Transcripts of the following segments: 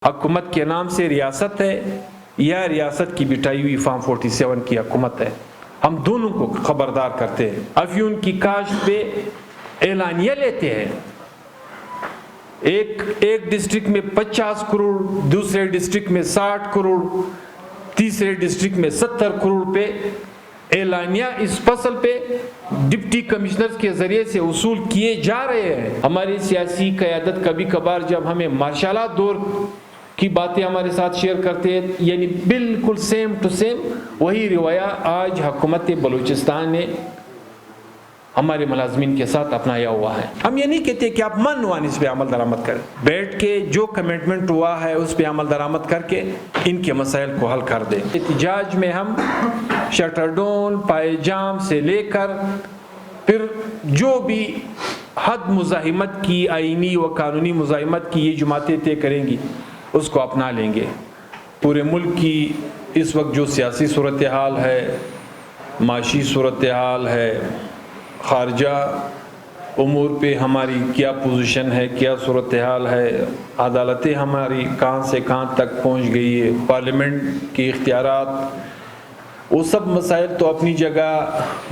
حکومت کے نام سے ریاست ہے یا ریاست کی بٹائی ہوئی فارم 47 کی حکومت ہے، ہم دونوں کو خبردار کرتے ہیں۔ افیون کی کاشت پہ اعلانیہ لیتے ہیں، ایک ڈسٹرکٹ میں 50 کروڑ، دوسرے ڈسٹرکٹ میں 60 کروڑ، تیسرے ڈسٹرکٹ میں 70 کروڑ پہ اعلانیہ اس فصل پہ ڈپٹی کمشنر کے ذریعے سے وصول کیے جا رہے ہیں۔ ہماری سیاسی قیادت کبھی کبھار جب ہمیں مارشالات دور کی باتیں ہمارے ساتھ شیئر کرتے ہیں، یعنی بالکل سیم ٹو سیم وہی رویہ آج حکومت بلوچستان نے ہمارے ملازمین کے ساتھ اپنایا ہوا ہے۔ ہم یہ نہیں کہتے کہ آپ من وان اس پہ عمل درآمد کریں، بیٹھ کے جو کمٹمنٹ ہوا ہے اس پہ عمل درآمد کر کے ان کے مسائل کو حل کر دیں۔ احتجاج میں ہم شٹر ڈاؤن، پائے جام سے لے کر پھر جو بھی حد مزاحمت کی، آئینی و قانونی مزاحمت کی یہ جماعتیں طے کریں گی اس کو اپنا لیں گے۔ پورے ملک کی اس وقت جو سیاسی صورتحال ہے، معاشی صورتحال ہے، خارجہ امور پہ ہماری کیا پوزیشن ہے، کیا صورتحال ہے، عدالتیں ہماری کہاں سے کہاں تک پہنچ گئی ہے، پارلیمنٹ کے اختیارات، وہ سب مسائل تو اپنی جگہ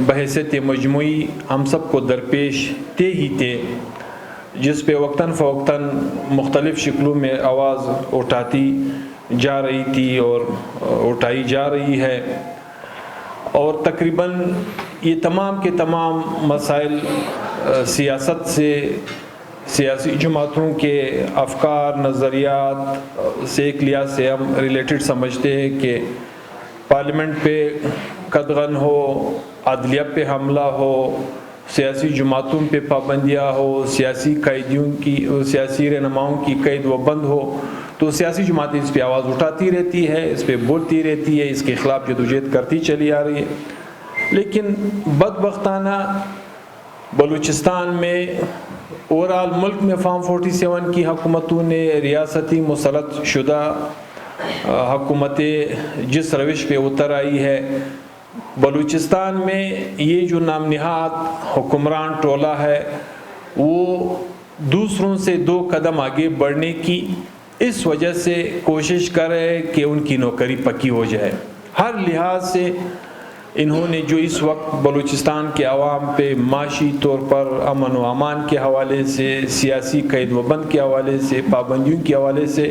بحیثیت مجموعی ہم سب کو درپیش تھے ہی تھے، جس پہ وقتاً فوقتاً مختلف شکلوں میں آواز اٹھاتی جا رہی تھی اور اٹھائی جا رہی ہے، اور تقریباً یہ تمام کے تمام مسائل سیاست سے، سیاسی جماعتوں کے افکار، نظریات سے ایک لحاظ سے ہم ریلیٹڈ سمجھتے ہیں کہ پارلیمنٹ پہ قدغن ہو، عدلیہ پہ حملہ ہو، سیاسی جماعتوں پہ پابندیاں ہو، سیاسی قیدیوں کی، سیاسی رہنماؤں کی قید و بند ہو، تو سیاسی جماعتیں اس پہ آواز اٹھاتی رہتی ہے، اس پہ بولتی رہتی ہے، اس کے خلاف جدوجہد کرتی چلی آ رہی ہے۔ لیکن بدبختانہ بلوچستان میں اوورال ملک میں فارم 47 کی حکومتوں نے، ریاستی مسلط شدہ حکومتیں جس روش پہ اتر آئی ہے، بلوچستان میں یہ جو نام نہاد حکمران ٹولہ ہے وہ دوسروں سے 2 قدم آگے بڑھنے کی اس وجہ سے کوشش کر رہے کہ ان کی نوکری پکی ہو جائے۔ ہر لحاظ سے انہوں نے جو اس وقت بلوچستان کے عوام پہ معاشی طور پر امن و امان کے حوالے سے، سیاسی قید و بند کے حوالے سے، پابندیوں کے حوالے سے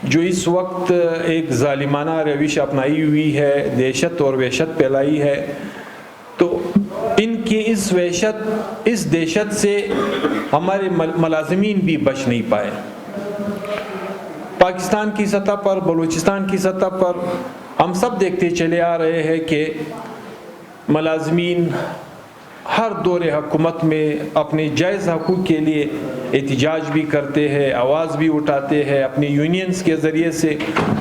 جو اس وقت ایک ظالمانہ روش اپنائی ہوئی ہے، دہشت اور وحشت پھیلائی ہے، تو ان کی اس وحشت، اس دہشت سے ہمارے ملازمین بھی بچ نہیں پائے۔ پاکستان کی سطح پر، بلوچستان کی سطح پر ہم سب دیکھتے چلے آ رہے ہیں کہ ملازمین ہر دور حکومت میں اپنے جائز حقوق کے لیے احتجاج بھی کرتے ہیں، آواز بھی اٹھاتے ہیں اپنی یونینز کے ذریعے سے،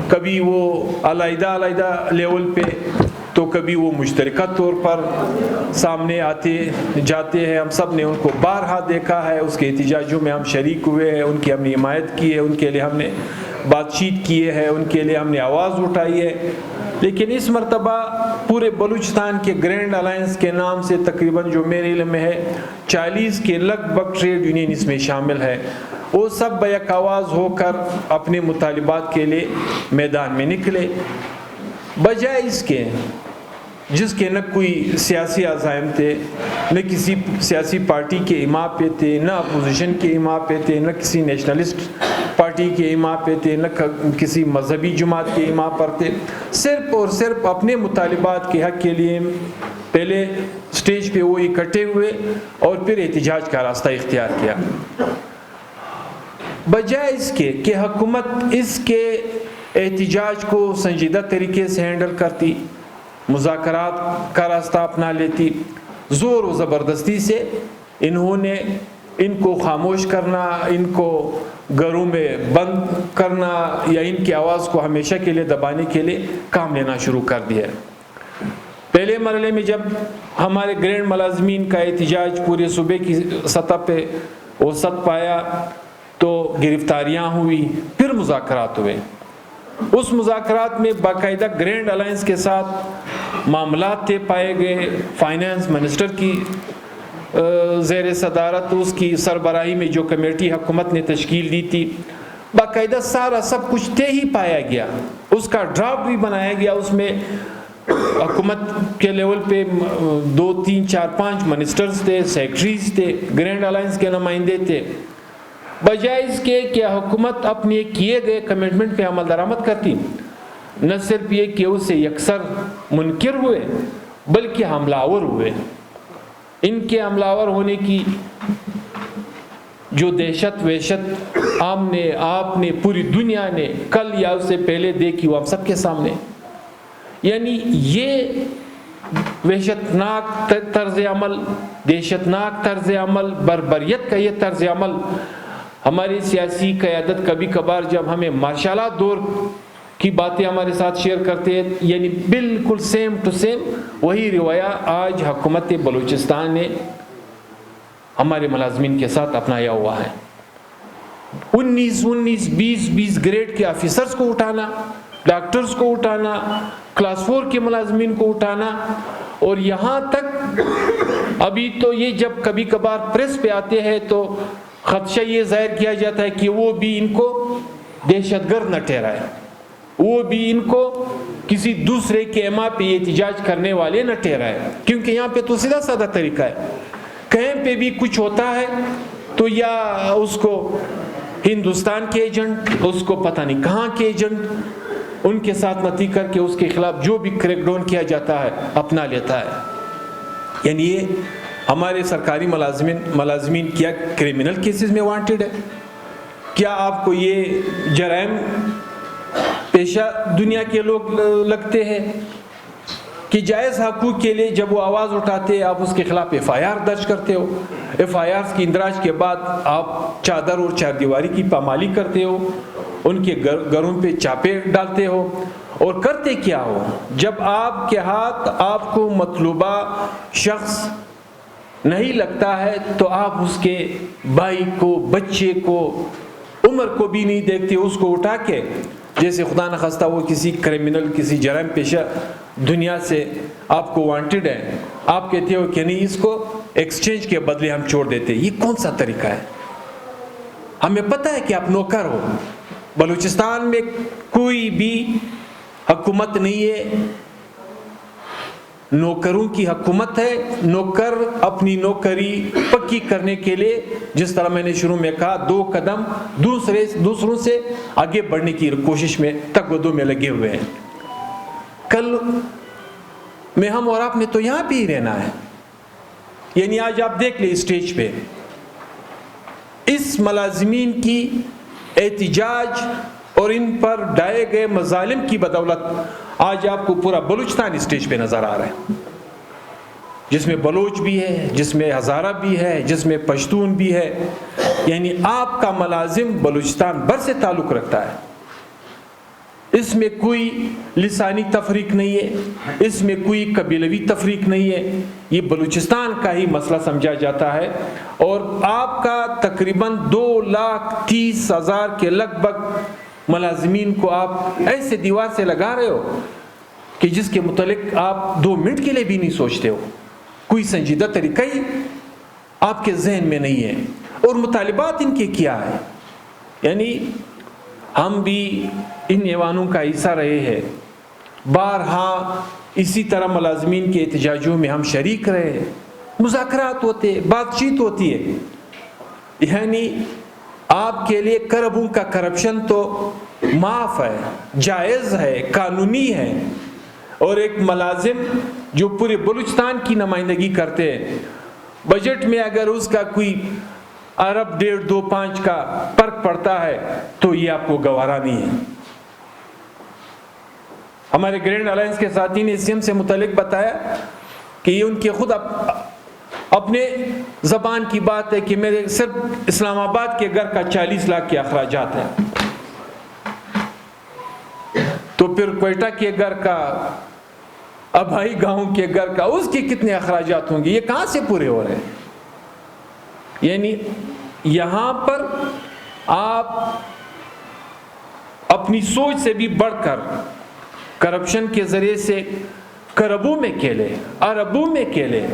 کبھی وہ علیحدہ لیول پہ تو کبھی وہ مشترکہ طور پر سامنے آتے جاتے ہیں۔ ہم سب نے ان کو بارہا دیکھا ہے، اس کے احتجاجوں میں ہم شریک ہوئے ہیں، ان کی ہم نے حمایت کی ہے، ان کے لیے ہم نے بات چیت کی ہے، ان کے لیے ہم نے آواز اٹھائی ہے۔ لیکن اس مرتبہ پورے بلوچستان کے گرینڈ الائنس کے نام سے تقریباً جو میرے علم میں ہے 40 کے لگ بھگ ٹریڈ یونین اس میں شامل ہے، وہ سب بیک آواز ہو کر اپنے مطالبات کے لیے میدان میں نکلے، بجائے اس کے جس کے نہ کوئی سیاسی عزائم تھے، نہ کسی سیاسی پارٹی کے ایما پہ تھے، نہ اپوزیشن کے ایما پہ تھے، نہ کسی نیشنلسٹ پارٹی کے ایما پہ تھے، نہ کسی مذہبی جماعت کے ایما پر تھے، صرف اور صرف اپنے مطالبات کے حق کے لیے پہلے سٹیج پہ وہ اکٹھے ہوئے اور پھر احتجاج کا راستہ اختیار کیا، بجائے اس کے کہ حکومت اس کے احتجاج کو سنجیدہ طریقے سے ہینڈل کرتی، مذاکرات کا راستہ اپنا لیتی۔ زور و زبردستی سے انہوں نے ان کو خاموش کرنا، ان کو گھروں میں بند کرنا یا ان کی آواز کو ہمیشہ کے لیے دبانے کے لیے کام لینا شروع کر دیا۔ پہلے مرحلے میں جب ہمارے گرینڈ ملازمین کا احتجاج پورے صوبے کی سطح پہ وسعت پایا تو گرفتاریاں ہوئی، پھر مذاکرات ہوئے۔ اس مذاکرات میں باقاعدہ گرینڈ الائنس کے ساتھ معاملات طے پائے گئے، فائنانس منسٹر کی زیر صدارت اس کی سربراہی میں جو کمیٹی حکومت نے تشکیل دی تھی باقاعدہ سارا سب کچھ طے ہی پایا گیا، اس کا ڈرافٹ بھی بنایا گیا، اس میں حکومت کے لیول پہ 2 3 4 5 منسٹرز تھے، سیکٹریز تھے، گرینڈ الائنس کے نمائندے تھے۔ بجائے اس کے کہ حکومت اپنے کیے گئے کمٹمنٹ پہ عمل درآمد کرتی، نہ صرف یہ کہ اسے یکسر منکر ہوئے بلکہ حملہ آور ہوئے۔ ان کے حملہ آور ہونے کی جو دہشت وحشت ہم نے، آپ نے، پوری دنیا نے کل یا اس سے پہلے دیکھی، وہ ہم سب کے سامنے، یعنی یہ وحشتناک طرز عمل، دہشتناک طرز عمل، بربریت کا یہ طرز عمل، ہماری سیاسی قیادت کبھی کبھار جب ہمیں مارشل دور کی باتیں ہمارے ساتھ شیئر کرتے ہیں، یعنی بالکل سیم ٹو سیم وہی رویہ آج حکومت بلوچستان نے ہمارے ملازمین کے ساتھ اپنایا ہوا ہے۔ 19 20 گریڈ کے آفیسرز کو اٹھانا، ڈاکٹرز کو اٹھانا، کلاس 4 کے ملازمین کو اٹھانا، اور یہاں تک ابھی تو یہ جب کبھی کبھار پریس پہ آتے ہیں تو خدشہ یہ ظاہر کیا جاتا ہے کہ وہ بھی ان کو دہشت گرد نہ ٹھہرائے، وہ بھی ان کو کسی دوسرے کے ایما پہ احتجاج کرنے والے نہ ٹھہرائے، کیونکہ یہاں پہ تو سیدھا سادہ طریقہ ہے، کہیں پہ بھی کچھ ہوتا ہے تو یا اس کو ہندوستان کے ایجنٹ، اس کو پتہ نہیں کہاں کے ایجنٹ ان کے ساتھ نتی کر کے اس کے خلاف جو بھی کریک ڈاؤن کیا جاتا ہے اپنا لیتا ہے۔ یعنی یہ ہمارے سرکاری ملازمین کیا کرمنل کیسز میں وانٹڈ ہے؟ کیا آپ کو یہ جرائم پیشہ دنیا کے لوگ لگتے ہیں کہ جائز حقوق کے لیے جب وہ آواز اٹھاتے ہیں آپ اس کے خلاف FIR درج کرتے ہو، FIR کی اندراج کے بعد آپ چادر اور چار دیواری کی پامالی کرتے ہو، ان کے گھروں پہ چاپے ڈالتے ہو، اور کرتے کیا ہو؟ جب آپ کے ہاتھ آپ کو مطلوبہ شخص نہیں لگتا ہے تو آپ اس کے بھائی کو، بچے کو، عمر کو بھی نہیں دیکھتے، اس کو اٹھا کے جیسے خدا نخواستہ وہ کسی کرمنل، کسی جرائم پیشہ دنیا سے آپ کو وانٹڈ ہے، آپ کہتے ہو کہ نہیں اس کو ایکسچینج کے بدلے ہم چھوڑ دیتے۔ یہ کون سا طریقہ ہے؟ ہمیں پتہ ہے کہ آپ نوکر ہو، بلوچستان میں کوئی بھی حکومت نہیں ہے، نوکروں کی حکومت ہے، نوکر اپنی نوکری پکی کرنے کے لیے جس طرح میں نے شروع میں کہا 2 قدم دوسروں سے آگے بڑھنے کی کوشش میں تگودو میں لگے ہوئے ہیں۔ کل میں ہم اور آپ نے تو یہاں پہ ہی رہنا ہے، یعنی آج آپ دیکھ لیں اسٹیج پہ اس ملازمین کی احتجاج اور ان پر ڈھائے گئے مظالم کی بدولت آج آپ کو پورا بلوچستان اسٹیج پہ نظر آ رہا ہے، جس میں بلوچ بھی ہے، جس میں ہزارہ بھی ہے، جس میں پشتون بھی ہے، یعنی آپ کا ملازم بلوچستان بھر سے تعلق رکھتا ہے۔ اس میں کوئی لسانی تفریق نہیں ہے، اس میں کوئی قبیلوی تفریق نہیں ہے، یہ بلوچستان کا ہی مسئلہ سمجھا جاتا ہے، اور آپ کا تقریباً 2,30,000 کے لگ بھگ ملازمین کو آپ ایسے دیوار سے لگا رہے ہو کہ جس کے متعلق آپ 2 منٹ کے لیے بھی نہیں سوچتے ہو، کوئی سنجیدہ طریقہ ہی آپ کے ذہن میں نہیں ہے، اور مطالبات ان کے کیا ہے؟ یعنی ہم بھی ان ایوانوں کا حصہ رہے ہیں، بارہا اسی طرح ملازمین کے احتجاجوں میں ہم شریک رہے ہیں، مذاکرات ہوتے، بات چیت ہوتی ہے، یعنی آپ کے لیے کربوں کا کرپشن تو معاف ہے، جائز ہے، قانونی ہے، اور ایک ملازم جو پورے بلوچستان کی نمائندگی کرتے ہیں، بجٹ میں اگر اس کا کوئی ارب 1.5 2 5 کا فرق پڑتا ہے تو یہ آپ کو گوارا نہیں ہے۔ ہمارے گرینڈ الائنس کے ساتھی نے CM سے متعلق بتایا کہ یہ ان کے خود اپنے زبان کی بات ہے کہ میرے صرف اسلام آباد کے گھر کا 40 لاکھ کے اخراجات ہیں، تو پھر کوئٹہ کے گھر کا، ابائی گاؤں کے گھر کا، اس کے کتنے اخراجات ہوں گے؟ یہ کہاں سے پورے ہو رہے ہیں؟ یعنی یہاں پر آپ اپنی سوچ سے بھی بڑھ کر کرپشن کے ذریعے سے کربوں میں کھیلے، اربوں میں کھیلے،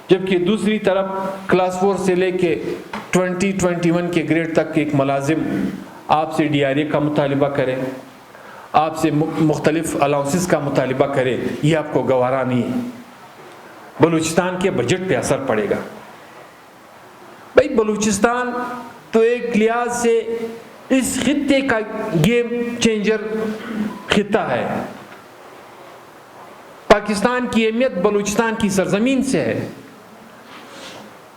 جبکہ دوسری طرف کلاس 4 سے لے کے 20 21 کے گریڈ تک ایک ملازم آپ سے ڈی آر اے کا مطالبہ کرے، آپ سے مختلف الاؤنسز کا مطالبہ کرے، یہ آپ کو گوارا نہیں ہے۔ بلوچستان کے بجٹ پہ اثر پڑے گا۔ بھائی بلوچستان تو ایک لحاظ سے اس خطے کا گیم چینجر خطہ ہے۔ پاکستان کی اہمیت بلوچستان کی سرزمین سے ہے،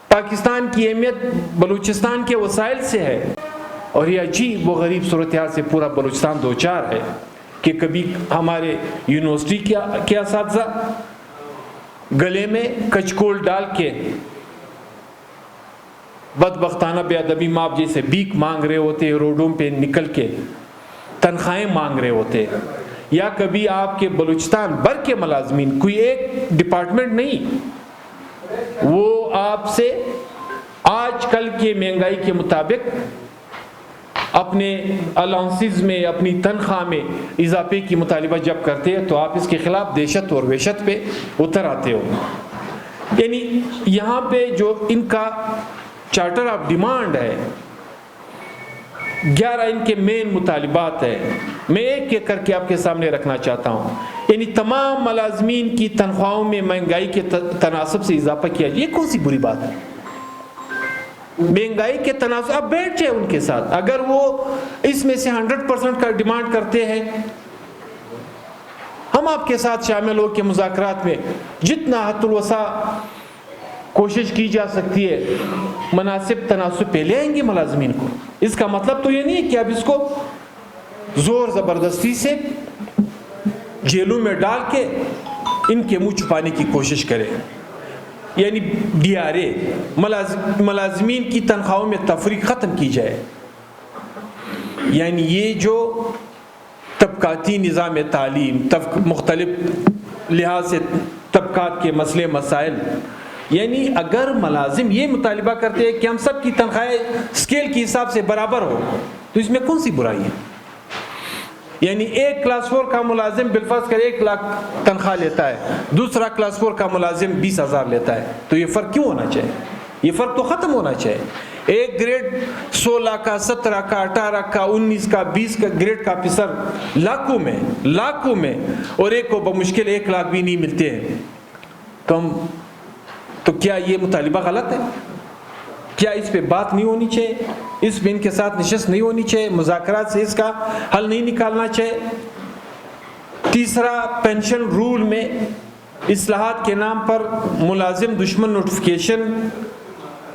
پاکستان کی اہمیت بلوچستان کے وسائل سے ہے، اور یہ عجیب و غریب صورتحال سے پورا بلوچستان دوچار ہے کہ کبھی ہمارے یونیورسٹی کے اساتذہ گلے میں کچکول ڈال کے بدبختانہ بے ادبی ماب جیسے بھیک مانگ رہے ہوتے، روڈوں پہ نکل کے تنخواہیں مانگ رہے ہوتے، یا کبھی آپ کے بلوچستان بھر کے ملازمین، کوئی ایک ڈپارٹمنٹ نہیں، وہ آپ سے آج کل کے مہنگائی کے مطابق اپنے الاؤنسز میں، اپنی تنخواہ میں اضافے کی مطالبہ جب کرتے ہیں تو آپ اس کے خلاف دہشت اور وحشت پہ اتر آتے ہو۔ یعنی یہاں پہ جو ان کا چارٹر آف ڈیمانڈ ہے، 11 ان کے مین مطالبات ہیں، میں ایک ایک کر کے آپ کے سامنے رکھنا چاہتا ہوں۔ یعنی تمام ملازمین کی تنخواہوں میں مہنگائی کے تناسب سے اضافہ کیا جائے، یہ کون سی بری بات ہے؟ مہنگائی کے تناسب، آپ بیٹھ جائیں ان کے ساتھ، اگر وہ اس میں سے 100% کا ڈیمانڈ کرتے ہیں، ہم آپ کے ساتھ شامل ہو کے مذاکرات میں جتنا حد الوسع کوشش کی جا سکتی ہے مناسب تناسب پہ لے آئیں گے ملازمین کو۔ اس کا مطلب تو یہ نہیں ہے کہ اب اس کو زور زبردستی سے جیلوں میں ڈال کے ان کے منہ چھپانے کی کوشش کریں۔ یعنی ڈی آر اے، ملازمین کی تنخواہوں میں تفریق ختم کی جائے۔ یعنی یہ جو طبقاتی نظام تعلیم، مختلف لحاظ سے طبقات کے مسئلے مسائل، یعنی اگر ملازم یہ مطالبہ کرتے ہیں کہ ہم سب کی تنخواہیں اسکیل کے حساب سے برابر ہو، تو اس میں کون سی برائی ہے؟ یعنی ایک کلاس 4 کا ملازم بالفرض کر 1 لاکھ تنخواہ لیتا ہے، دوسرا کلاس 4 کا ملازم 20,000 لیتا ہے، تو یہ فرق کیوں ہونا چاہیے؟ یہ فرق تو ختم ہونا چاہیے۔ ایک گریڈ 16 کا، 17 کا، 18 کا، 19 کا، 20 کا گریڈ کا افسر لاکھوں میں، اور ایک کو بمشکل 1 لاکھ بھی نہیں ملتے ہیں، تو کیا یہ مطالبہ غلط ہے؟ کیا اس پہ بات نہیں ہونی چاہیے؟ اس پہ ان کے ساتھ نشست نہیں ہونی چاہیے؟ مذاکرات سے اس کا حل نہیں نکالنا چاہیے؟ تیسرا، پینشن رول میں اصلاحات کے نام پر ملازم دشمن نوٹیفیکیشن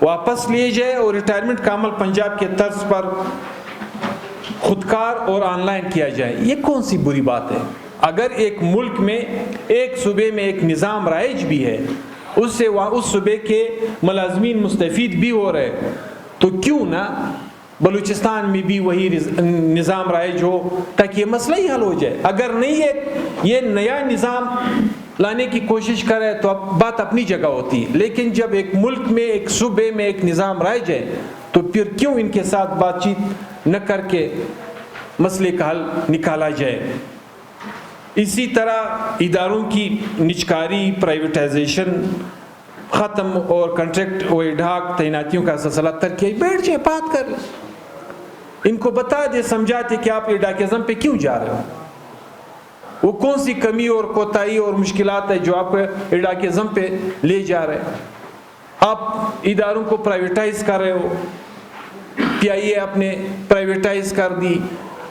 واپس لیے جائے اور ریٹائرمنٹ کا عمل پنجاب کے طرز پر خودکار اور آن لائن کیا جائے۔ یہ کون سی بری بات ہے؟ اگر ایک ملک میں، ایک صوبے میں ایک نظام رائج بھی ہے، اس سے اس صوبے کے ملازمین مستفید بھی ہو رہے، تو کیوں نہ بلوچستان میں بھی وہی نظام رائج ہو تاکہ یہ مسئلہ ہی حل ہو جائے۔ اگر نہیں ہے یہ نیا نظام لانے کی کوشش کرے تو اب بات اپنی جگہ ہوتی ہے، لیکن جب ایک ملک میں، ایک صوبے میں ایک نظام رائج ہے تو پھر کیوں ان کے ساتھ بات چیت نہ کر کے مسئلے کا حل نکالا جائے۔ اسی طرح اداروں کی نجکاری، پرائیویٹائزیشن ختم اور کنٹریکٹ و ایڈہاک تعیناتیوں کا سلسلہ ترک کیا۔ بیٹھ جائے، بات کر لیں، ان کو بتا دے، سمجھاتے کہ آپ ایڈاکزم پہ کیوں جا رہے ہو، وہ کون سی کمی اور کوتاہی اور مشکلات ہے جو آپ کو ایڈاکزم پہ لے جا رہے ہیں۔ آپ اداروں کو پرائیویٹائز کر رہے ہو، پی آئی اے آپ نے پرائیویٹائز کر دی،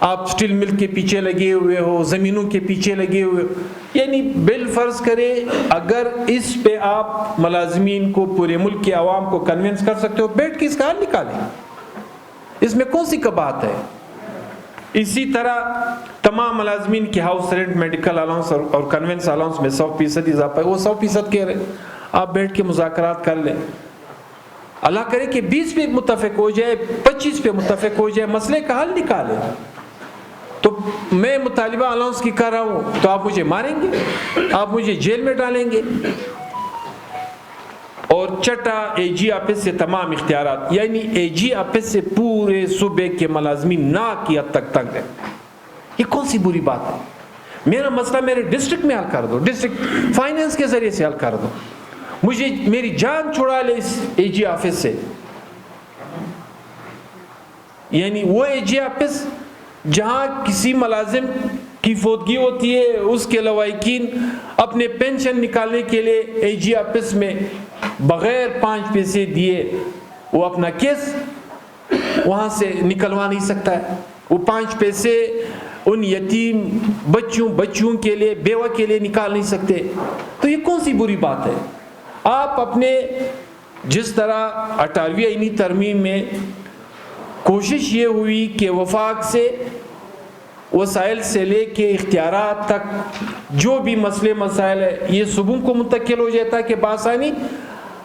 آپ سٹیل مل کے پیچھے لگے ہوئے ہو، زمینوں کے پیچھے لگے ہوئے ہو۔ یعنی بالفرض کرے اگر اس پہ آپ ملازمین کو، پورے ملک کے عوام کو کنونس کر سکتے ہو، بیٹھ کے اس کا حل نکالیں، اس میں کون سی کباہت ہے۔ اسی طرح تمام ملازمین کی ہاؤس رینٹ، میڈیکل الاؤنس اور کنونس الاؤنس میں 100% اضافہ ہے، وہ 100% کہہ رہے، آپ بیٹھ کے مذاکرات کر لیں، اللہ کرے کہ 20 پہ متفق ہو جائے، 25 پہ متفق ہو جائے، مسئلے کا حل نکالیں۔ تو میں مطالبہ الاؤنس کی کر رہا ہوں تو آپ مجھے ماریں گے، آپ مجھے جیل میں ڈالیں گے۔ اور چٹا اے جی آفس سے تمام اختیارات، یعنی اے جی آفس سے پورے صوبے کے ملازمین ناک کی حد تک تنگ ہے۔ یہ کون سی بری بات ہے؟ میرا مسئلہ میرے ڈسٹرکٹ میں حل کر دو، ڈسٹرکٹ فائنینس کے ذریعے سے حل کر دو، مجھے میری جان چھڑا لے اس اے جی آفس سے۔ یعنی وہ اے جی آفس جہاں کسی ملازم کی فوتگی ہوتی ہے، اس کے لواحقین اپنے پینشن نکالنے کے لیے اے جی آفس میں بغیر 5 پیسے دیے وہ اپنا کیس وہاں سے نکلوا نہیں سکتا ہے. وہ 5 پیسے ان یتیم بچوں کے لیے، بیوہ کے لیے نکال نہیں سکتے. تو یہ کون سی بری بات ہے؟ آپ اپنے جس طرح 18ویں آئینی ترمیم میں کوشش یہ ہوئی کہ وفاق سے وسائل سے لے کے اختیارات تک جو بھی مسائل ہے یہ صوبوں کو منتقل ہو جاتا ہے کہ بآسانی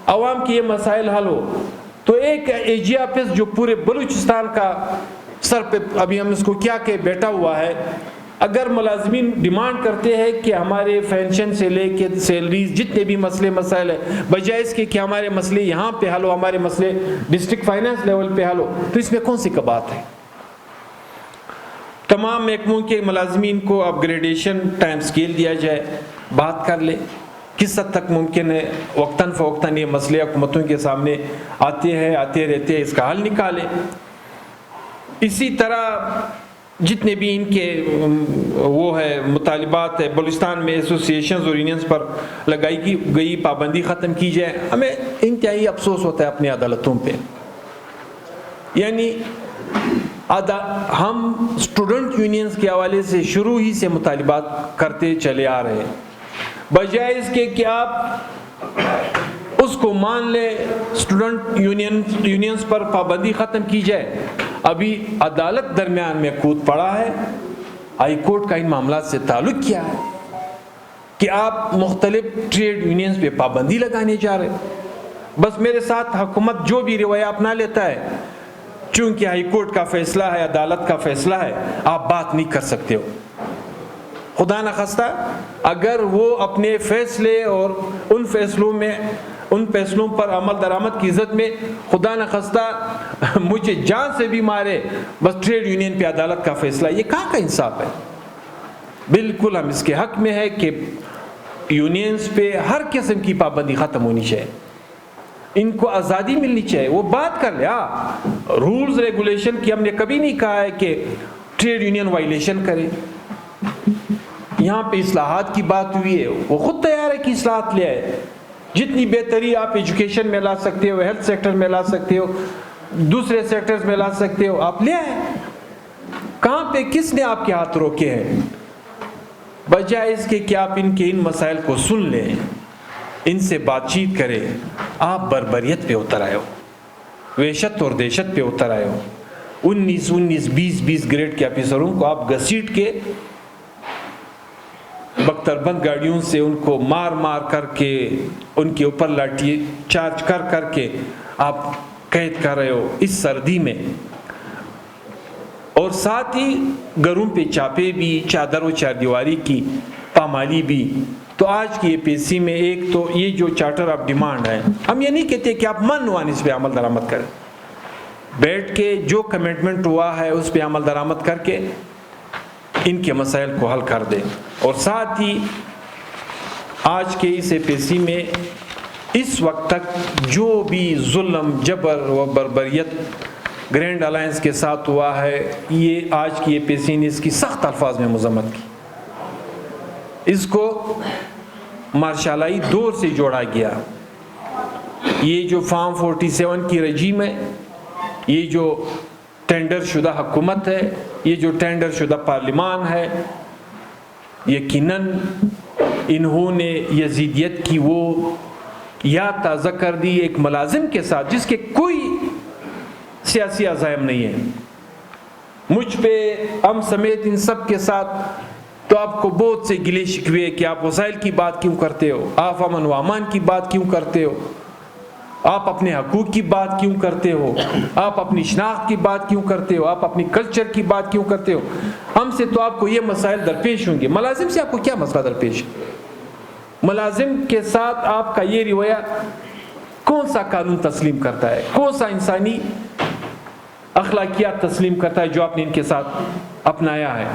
عوام کے یہ مسائل حل ہو. تو ایک اے جی آفس جو پورے بلوچستان کا سر پہ ابھی ہم اس کو کیا کہ بیٹھا ہوا ہے، اگر ملازمین ڈیمانڈ کرتے ہیں کہ ہمارے پینشن سے لے کے سیلریز جتنے بھی مسائل ہیں، بجائے اس کے کہ ہمارے مسئلے یہاں پہ حل ہو، ہمارے مسئلے ڈسٹرکٹ فائنانس لیول پہ حل ہو، تو اس میں کون سی بات ہے؟ تمام محکموں کے ملازمین کو اپ گریڈیشن ٹائم سکیل دیا جائے، بات کر لے کس حد تک ممکن ہے. وقتاً فوقتاً یہ مسئلے حکومتوں کے سامنے آتے رہتے ہیں، اس کا حل نکالے. اسی طرح جتنے بھی ان کے وہ ہے مطالبات ہے، بلوچستان میں ایسوسیشنز اور یونینز پر لگائی گئی پابندی ختم کی جائے. ہمیں انتہائی افسوس ہوتا ہے اپنی عدالتوں پہ. یعنی ہم اسٹوڈنٹ یونینز کے حوالے سے شروع ہی سے مطالبات کرتے چلے آ رہے ہیں، بجائے اس کے کہ آپ اس کو مان لیں اسٹوڈنٹ یونینز پر پابندی ختم کی جائے. ابھی عدالت درمیان میں کود پڑا ہے، ہائی کورٹ کا ان معاملات سے تعلق کیا ہے کہ آپ مختلف ٹریڈ یونینز پہ پابندی لگانے جا رہے. بس میرے ساتھ حکومت جو بھی رویہ اپنا لیتا ہے، چونکہ ہائی کورٹ کا فیصلہ ہے، عدالت کا فیصلہ ہے، آپ بات نہیں کر سکتے ہو. خدا نخواستہ اگر وہ اپنے فیصلے اور ان فیصلوں پر عمل درآمد کی عزت میں خدا نخواستہ مجھے جان سے بھی مارے، بس ٹریڈ یونین پہ عدالت کا فیصلہ، یہ کہاں کا انصاف ہے؟ بالکل ہم اس کے حق میں ہے کہ یونینز پہ ہر قسم کی پابندی ختم ہونی چاہیے، ان کو آزادی ملنی چاہیے. وہ بات کر لیا رولز ریگولیشن کی، ہم نے کبھی نہیں کہا ہے کہ ٹریڈ یونین وائلیشن کرے. یہاں پہ اصلاحات کی بات ہوئی ہے، وہ خود تیار ہے کہ اصلاحات لے آئے. جتنی بہتری آپ ایجوکیشن میں لا سکتے ہو، ہیلتھ سیکٹر میں لا سکتے ہو، دوسرے سیکٹرز میں لا سکتے ہو، آپ لے آئے. کہاں پہ کس نے آپ کے ہاتھ روکے ہیں؟ بجائے اس کے کہ آپ ان مسائل کو سن لیں، ان سے بات چیت کریں، آپ بربریت پہ اتر آئے ہو، وحشت اور دہشت پہ اتر آئے ہو. 19 گریڈ کے آفیسروں کو آپ گھسیٹ کے بختر بند گاڑیوں سے ان کو مار کر کے ان کے اوپر لاٹھی چارج کر کے آپ قید کر رہے ہو اس سردی میں. اور ساتھ ہی گھروں پہ چاپے بھی، چادر و چار دیواری کی پامالی بھی. تو آج کی اے سی میں ایک تو یہ جو چارٹر آف ڈیمانڈ ہے، ہم یہ نہیں کہتے کہ آپ من اس پہ عمل درآمد کریں، بیٹھ کے جو کمٹمنٹ ہوا ہے اس پہ عمل درآمد کر کے ان کے مسائل کو حل کر دیں. اور ساتھ ہی آج کے اس اے پی سی میں اس وقت تک جو بھی ظلم، جبر و بربریت گرینڈ الائنس کے ساتھ ہوا ہے، یہ آج کی اے پی سی نے اس کی سخت الفاظ میں مذمت کی. اس کو مارشالائی دور سے جوڑا گیا. یہ جو فارم 47 کی رجیم ہے، یہ جو ٹینڈر شدہ حکومت ہے، یہ جو ٹینڈر شدہ پارلیمان ہے، یقیناً انہوں نے یزیدیت کی وہ یاد تازہ کر دی ایک ملازم کے ساتھ جس کے کوئی سیاسی عزائم نہیں ہے. مجھ پہ، ہم سمیت ان سب کے ساتھ تو آپ کو بہت سے گلے شکوے کہ آپ وسائل کی بات کیوں کرتے ہو، آپ امن و امان کی بات کیوں کرتے ہو، آپ اپنے حقوق کی بات کیوں کرتے ہو، آپ اپنی شناخت کی بات کیوں کرتے ہو، آپ اپنی کلچر کی بات کیوں کرتے ہو. ہم سے تو آپ کو یہ مسائل درپیش ہوں گے. ملازم سے آپ کو کیا مسئلہ درپیش ہے؟ ملازم کے ساتھ آپ کا یہ رویہ کون سا قانون تسلیم کرتا ہے، کون سا انسانی اخلاقیات تسلیم کرتا ہے جو آپ نے ان کے ساتھ اپنایا ہے؟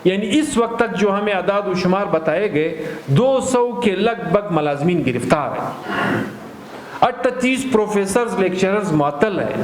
یعنی اس وقت تک جو ہمیں اعداد و شمار بتائے گئے 200 کے لگ بھگ ملازمین گرفتار ہیں، 38 پروفیسرز لیکچررز معطل ہیں،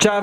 4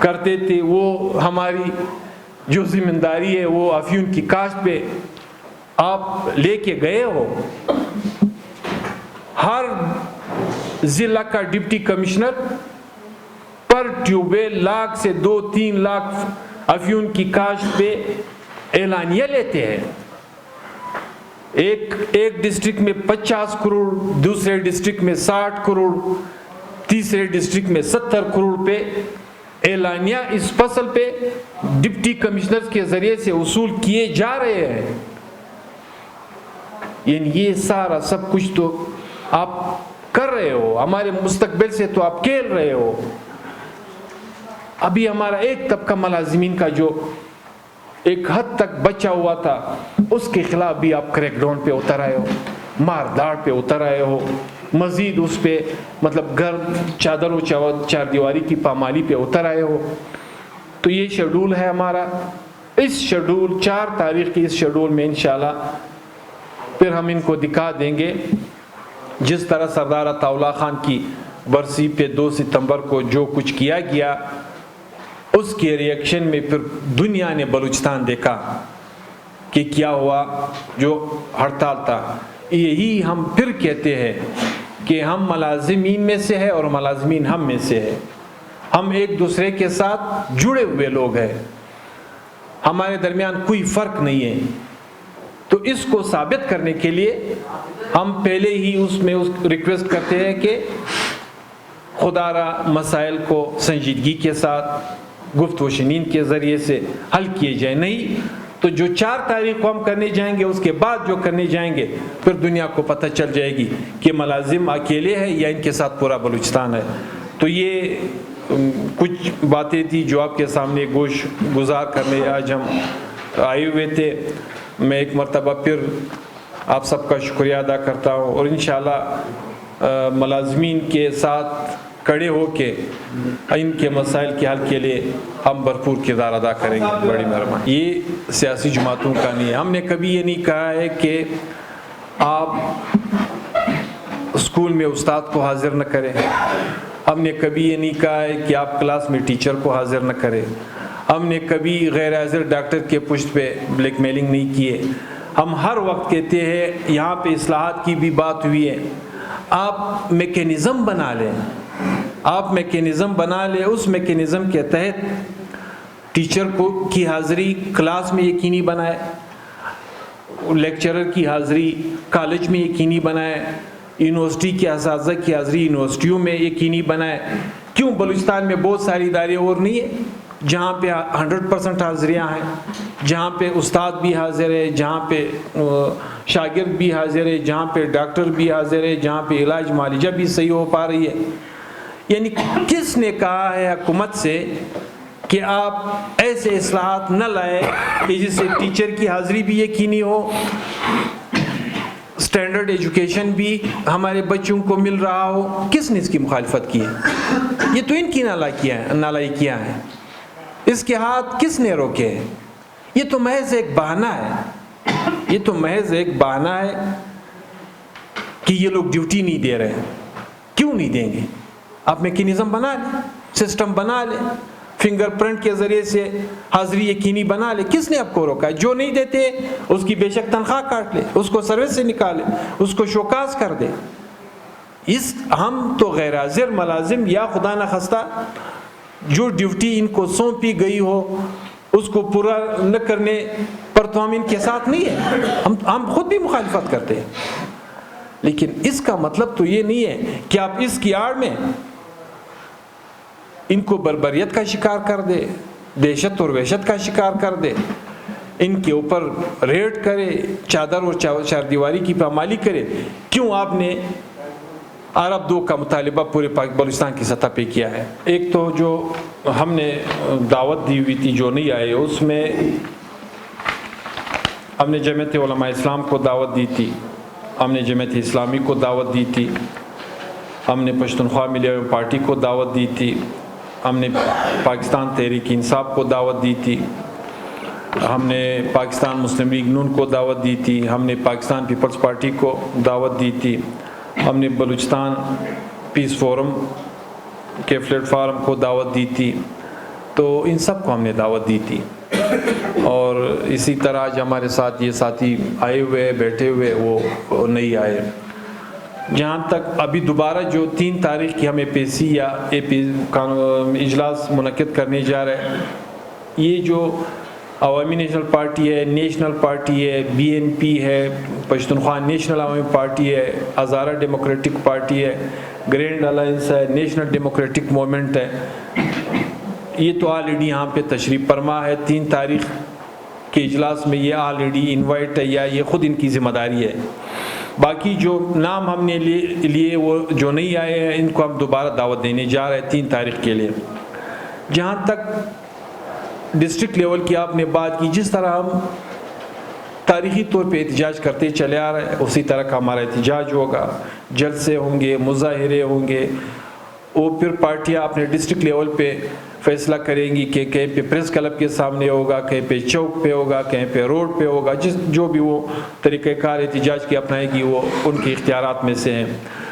کرتے تھے، وہ ہماری جو ذمہ داری ہے وہ افیون کی کاشت پہ آپ لے کے گئے ہو. ہر ضلع کا ڈپٹی کمشنر پر ٹیوب ویل لاکھ سے 2-3 لاکھ افیون کی کاشت پہ اعلانیہ لیتے ہیں. ایک ڈسٹرکٹ میں 50 کروڑ، دوسرے ڈسٹرکٹ میں 60 کروڑ، تیسرے ڈسٹرکٹ میں 70 کروڑ پہ اعلانیہ اس فصل پہ ڈپٹی کمشنر کے ذریعے سے وصول کیے جا رہے ہیں. یعنی یہ سارا سب کچھ تو آپ کر رہے ہو، ہمارے مستقبل سے تو آپ کھیل رہے ہو. ابھی ہمارا ایک طبقہ ملازمین کا جو ایک حد تک بچا ہوا تھا، اس کے خلاف بھی آپ کریک ڈاؤن پہ اتر آئے ہو، مار داڑ پہ اتر آئے ہو، مزید اس پہ مطلب گھر چادر و چار دیواری کی پامالی پہ اتر آئے ہو. تو یہ شیڈول ہے ہمارا. اس شیڈول 4 تاریخ کی اس شیڈول میں انشاءاللہ پھر ہم ان کو دکھا دیں گے. جس طرح سردار عطا اللہ خان کی برسی پہ 2 ستمبر کو جو کچھ کیا گیا، اس کے ریئیکشن میں پھر دنیا نے بلوچستان دیکھا کہ کیا ہوا. جو ہڑتال تھا، یہی ہم پھر کہتے ہیں کہ ہم ملازمین میں سے ہے اور ملازمین ہم میں سے ہے. ہم ایک دوسرے کے ساتھ جڑے ہوئے لوگ ہیں، ہمارے درمیان کوئی فرق نہیں ہے. تو اس کو ثابت کرنے کے لیے ہم پہلے ہی اس میں ریکویسٹ کرتے ہیں کہ خدا را مسائل کو سنجیدگی کے ساتھ گفت و شنین کے ذریعے سے حل کیے جائیں. نہیں تو جو 4 تاریخ کو ہم کرنے جائیں گے، اس کے بعد جو کرنے جائیں گے، پھر دنیا کو پتہ چل جائے گی کہ ملازم اکیلے ہیں یا ان کے ساتھ پورا بلوچستان ہے. تو یہ کچھ باتیں تھی جو آپ کے سامنے گوش گزار کرنے آج ہم آئے ہوئے تھے. میں ایک مرتبہ پھر آپ سب کا شکریہ ادا کرتا ہوں، اور انشاءاللہ ملازمین کے ساتھ کھڑے ہو کے ان کے مسائل کے حل کے لیے ہم بھرپور کردار ادا کریں گے. بڑی مہربانی. یہ سیاسی جماعتوں کا نہیں ہے. ہم نے کبھی یہ نہیں کہا ہے کہ آپ اسکول میں استاد کو حاضر نہ کریں. ہم نے کبھی یہ نہیں کہا ہے کہ آپ کلاس میں ٹیچر کو حاضر نہ کریں. ہم نے کبھی غیر حاضر ڈاکٹر کے پشت پہ بلیک میلنگ نہیں کیے. ہم ہر وقت کہتے ہیں، یہاں پہ اصلاحات کی بھی بات ہوئی ہے، آپ میکینزم بنا لیں. آپ میکینزم بنا لیں. اس میکینزم کے تحت ٹیچر کو کی حاضری کلاس میں یقینی بنائے، لیکچرر کی حاضری کالج میں یقینی بنائے، یونیورسٹی کے اساتذہ کی حاضری یونیورسٹیوں میں یقینی بنائے. کیوں بلوچستان میں بہت ساری ادارے اور نہیں ہیں جہاں پہ 100% حاضریاں ہیں، جہاں پہ استاد بھی حاضر ہے، جہاں پہ شاگرد بھی حاضر ہے، جہاں پہ ڈاکٹر بھی حاضر ہے، جہاں پہ علاج معالجہ بھی صحیح ہو پا رہی ہے. یعنی کس نے کہا ہے حکومت سے کہ آپ ایسے اصلاحات نہ لائے کہ جس سے ٹیچر کی حاضری بھی یقینی ہو، اسٹینڈرڈ ایجوکیشن بھی ہمارے بچوں کو مل رہا ہو؟ کس نے اس کی مخالفت کی ہے؟ یہ تو ان کی نالائکیاں ہیں. اس کے ہاتھ کس نے روکے ہیں؟ یہ تو محض ایک بہانہ ہے. یہ تو محض ایک بہانہ ہے کہ یہ لوگ ڈیوٹی نہیں دے رہے ہیں. کیوں نہیں دیں گے؟ آپ میکینزم بنا لیں، سسٹم بنا لیں، فنگر پرنٹ کے ذریعے سے حاضری یقینی بنا لیں. کس نے آپ کو روکا ہے؟ جو نہیں دیتے اس کی بے شک تنخواہ کاٹ لے، اس کو سروس سے نکالے، اس کو شوکاز کر دے. ہم تو غیر حاضر ملازم یا خدا نخواستہ جو ڈیوٹی ان کو سونپی گئی ہو اس کو پورا نہ کرنے پر تو ہم ان کے ساتھ نہیں ہیں. ہم خود بھی مخالفت کرتے ہیں. لیکن اس کا مطلب تو یہ نہیں ہے کہ آپ اس کی آڑ میں ان کو بربریت کا شکار کر دے، دہشت اور وحشت کا شکار کر دے، ان کے اوپر ریڈ کرے، چادر اور چار دیواری کی پامالی کرے. کیوں آپ نے عرب 2 کا مطالبہ پورے بلوچستان کی سطح پہ کیا ہے؟ ایک تو جو ہم نے دعوت دی ہوئی تھی جو نہیں آئے، اس میں ہم نے جمعیت علماء اسلام کو دعوت دی تھی، ہم نے جمعیت اسلامی کو دعوت دی تھی، ہم نے پشتونخوا ملی پارٹی کو دعوت دی تھی، ہم نے پاکستان تحریک انصاف کو دعوت دی تھی، ہم نے پاکستان مسلم لیگ نون کو دعوت دی تھی، ہم نے پاکستان پیپلز پارٹی کو دعوت دی تھی، ہم نے بلوچستان پیس فورم کے پلیٹ فارم کو دعوت دی تھی، تو ان سب کو ہم نے دعوت دی تھی. اور اسی طرح آج ہمارے ساتھ یہ ساتھی آئے ہوئے بیٹھے ہوئے وہ نہیں آئے. جہاں تک ابھی دوبارہ جو 3 تاریخ کی ہم APC یا اجلاس منعقد کرنے جا رہے ہیں, یہ جو عوامی نیشنل پارٹی ہے, نیشنل پارٹی ہے, BNP ہے, پشتونخوا نیشنل عوامی پارٹی ہے, ہزارہ ڈیموکریٹک پارٹی ہے, گرینڈ الائنس ہے, نیشنل ڈیموکریٹک موومنٹ ہے, یہ تو آلریڈی یہاں پہ تشریف فرما ہے. 3 تاریخ کے اجلاس میں یہ آلریڈی انوائٹ ہے یا یہ خود ان کی ذمہ داری ہے. باقی جو نام ہم نے لیے وہ جو نہیں آئے ہیں ان کو ہم دوبارہ دعوت دینے جا رہے ہیں 3 تاریخ کے لیے. جہاں تک ڈسٹرکٹ لیول کی آپ نے بات کی, جس طرح ہم تاریخی طور پہ احتجاج کرتے چلے آ رہے ہیں اسی طرح کا ہمارا احتجاج ہوگا. جلسے ہوں گے, مظاہرے ہوں گے, وہ پھر پارٹیاں اپنے ڈسٹرکٹ لیول پہ فیصلہ کریں گی کہ کہیں پہ پریس کلب کے سامنے ہوگا, کہیں پہ چوک پہ ہوگا, کہیں پہ روڈ پہ ہوگا. جو بھی وہ طریقہ کار احتجاج کی اپنائے گی وہ ان کے اختیارات میں سے ہیں.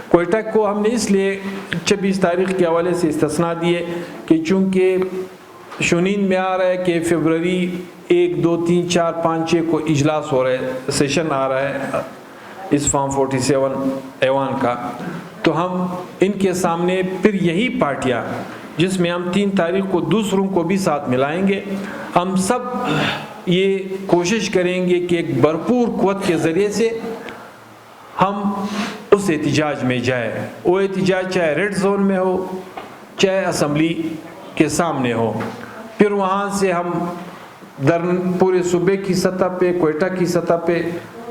کوئٹہ کو ہم نے اس لیے 26 تاریخ کے حوالے سے استثناء دیے کہ چونکہ شنین میں آ رہا ہے کہ فروری 1, 2, 3, 4, 5, 6 کو اجلاس ہو رہا ہے, سیشن آ رہا ہے اس فارم 47 ایوان کا, تو ہم ان کے سامنے پھر یہی پارٹیاں جس میں ہم 3 تاریخ کو دوسروں کو بھی ساتھ ملائیں گے, ہم سب یہ کوشش کریں گے کہ ایک بھرپور قوت کے ذریعے سے ہم اس احتجاج میں جائیں. وہ احتجاج چاہے ریڈ زون میں ہو چاہے اسمبلی کے سامنے ہو. پھر وہاں سے ہم پورے صوبے کی سطح پہ, کوئٹہ کی سطح پہ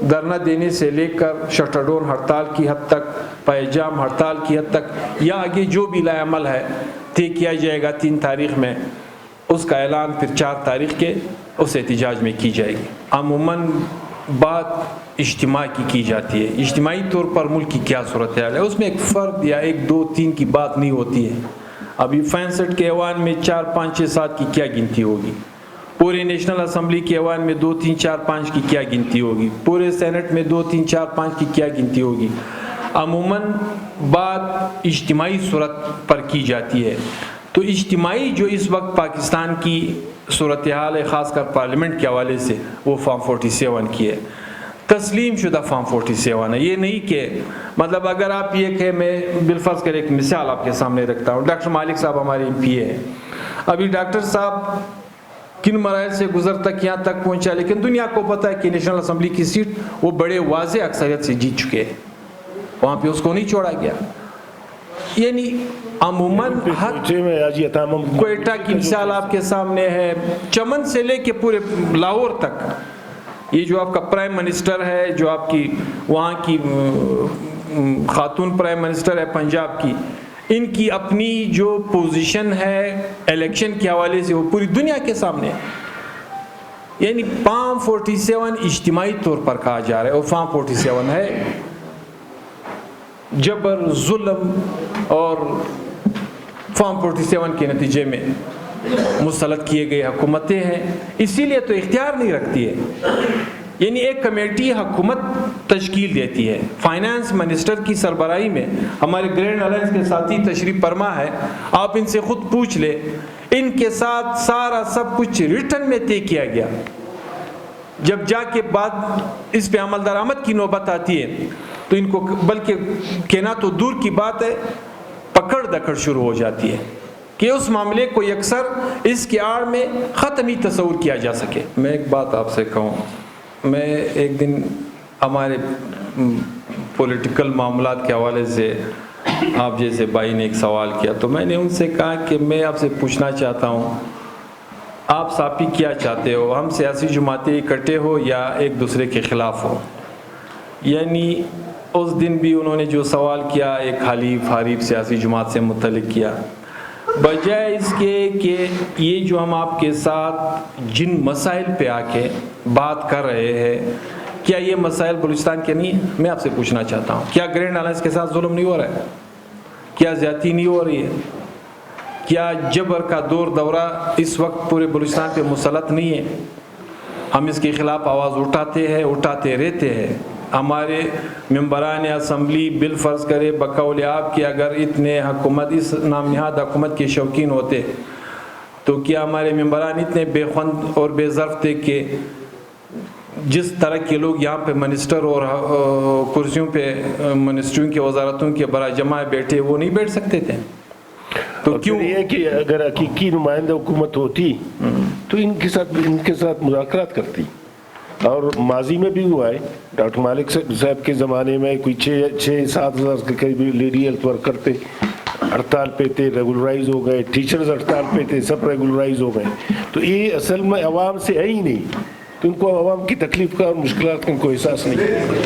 دھرنا دینے سے لے کر شٹر ڈاؤن ہڑتال کی حد تک, پائجام ہڑتال کی حد تک, یا آگے جو بھی لائے عمل ہے طے کیا جائے گا 3 تاریخ میں, اس کا اعلان پھر 4 تاریخ کے اس احتجاج میں کی جائے گی. عموماً بات اجتماع کی جاتی ہے, اجتماعی طور پر ملک کی کیا صورتحال ہے, اس میں ایک فرد یا 1, 2, 3 کی بات نہیں ہوتی ہے. ابھی 65 کے ایوان میں 4, 5, 6, 7 کی کیا گنتی ہوگی, پورے نیشنل اسمبلی کے ایوان میں 2, 3, 4, 5 کی کیا گنتی ہوگی, پورے سینٹ میں 2, 3, 4, 5 کی کیا گنتی ہوگی. عموماً بات اجتماعی صورت پر کی جاتی ہے. تو اجتماعی جو اس وقت پاکستان کی صورتحال ہے خاص کر پارلیمنٹ کے حوالے سے, وہ فارم 47 کی ہے, تسلیم شدہ فارم 47 ہے. یہ نہیں کہ مطلب اگر آپ یہ کہ میں بالفرض کریں ایک مثال آپ کے سامنے رکھتا ہوں, ڈاکٹر مالک صاحب ہمارے MP ہیں. ابھی ڈاکٹر صاحب کن مراحل سے گزر تک یہاں تک پہنچا, لیکن دنیا کو پتہ ہے کہ نیشنل اسمبلی کی سیٹ وہ بڑے واضح اکثریت سے جیت چکے ہیں, وہاں پہ اس کو نہیں چھوڑا گیا. یعنی عموماً کوئٹہ کی مثال آپ کے سامنے ہے, چمن سے لے کے پورے لاہور تک. یہ جو آپ کا پرائم منسٹر ہے, جو آپ کی وہاں کی خاتون پرائم منسٹر ہے پنجاب کی, ان کی اپنی جو پوزیشن ہے الیکشن کے حوالے سے وہ پوری دنیا کے سامنے ہے. یعنی فارم 47 اجتماعی طور پر کہا جا رہا ہے, اور فارم 47 ہے جبر, ظلم اور فارم 47 کے نتیجے میں مسلط کیے گئے حکومتیں ہیں, اسی لیے تو اختیار نہیں رکھتی ہے. یعنی ایک کمیٹی حکومت تشکیل دیتی ہے, فائنانس منسٹر کی سربراہی میں ہمارے گرینڈ الائنس کے ساتھی تشریف فرما ہے, آپ ان سے خود پوچھ لے, ان کے ساتھ سارا سب کچھ ریٹن میں طے کیا گیا. جب جا کے بعد اس پہ عمل درآمد کی نوبت آتی ہے تو ان کو بلکہ کہنا تو دور کی بات ہے, پکڑ دکڑ شروع ہو جاتی ہے کہ اس معاملے کو یکسر اس کی آڑ میں ختم ہی تصور کیا جا سکے. میں ایک بات آپ سے کہوں, میں ایک دن ہمارے پولیٹیکل معاملات کے حوالے سے آپ جیسے بھائی نے ایک سوال کیا, تو میں نے ان سے کہا کہ میں آپ سے پوچھنا چاہتا ہوں آپ صاحب کیا چاہتے ہو, ہم سیاسی جماعتیں اکٹھے ہو یا ایک دوسرے کے خلاف ہو. یعنی اس دن بھی انہوں نے جو سوال کیا ایک حلیف حریف سیاسی جماعت سے متعلق کیا, بجائے اس کے کہ یہ جو ہم آپ کے ساتھ جن مسائل پہ آ کے بات کر رہے ہیں کیا یہ مسائل بلوچستان کے نہیں ہیں. میں آپ سے پوچھنا چاہتا ہوں کیا گرینڈ الائنس کے ساتھ ظلم نہیں ہو رہا ہے, کیا زیادتی نہیں ہو رہی ہے, کیا جبر کا دورہ اس وقت پورے بلوچستان پہ مسلط نہیں ہے. ہم اس کے خلاف آواز اٹھاتے ہیں, اٹھاتے رہتے ہیں. ہمارے ممبران اسمبلی بالفرض کرے بقول آپ کہ اگر اتنے حکومت اس نام نہاد حکومت کے شوقین ہوتے تو کیا ہمارے ممبران اتنے بے خوند اور بے ظرف تھے کہ جس طرح کے لوگ یہاں پہ منسٹر اور کرسیوں پہ منسٹریوں کی وزارتوں کے برائے جمع بیٹھے وہ نہیں بیٹھ سکتے تھے؟ تو کیوں یہ کہ اگر حقیقی نمائندہ حکومت ہوتی تو ان کے ساتھ مذاکرات کرتی. اور ماضی میں بھی ہوا ہے. ڈاکٹر مالک صاحب کے زمانے میں کوئی 6-7 ہزار کے قریب لیڈی ہیلتھ ورکر تھے، ہڑتال پہ تھے، ریگولرائز ہو گئے. ٹیچرز ہڑتال پہ تھے، سب ریگولرائز ہو گئے. تو یہ اصل میں عوام سے ہے ہی نہیں، تو ان کو عوام کی تکلیف کا اور مشکلات کا ان کو احساس نہیں.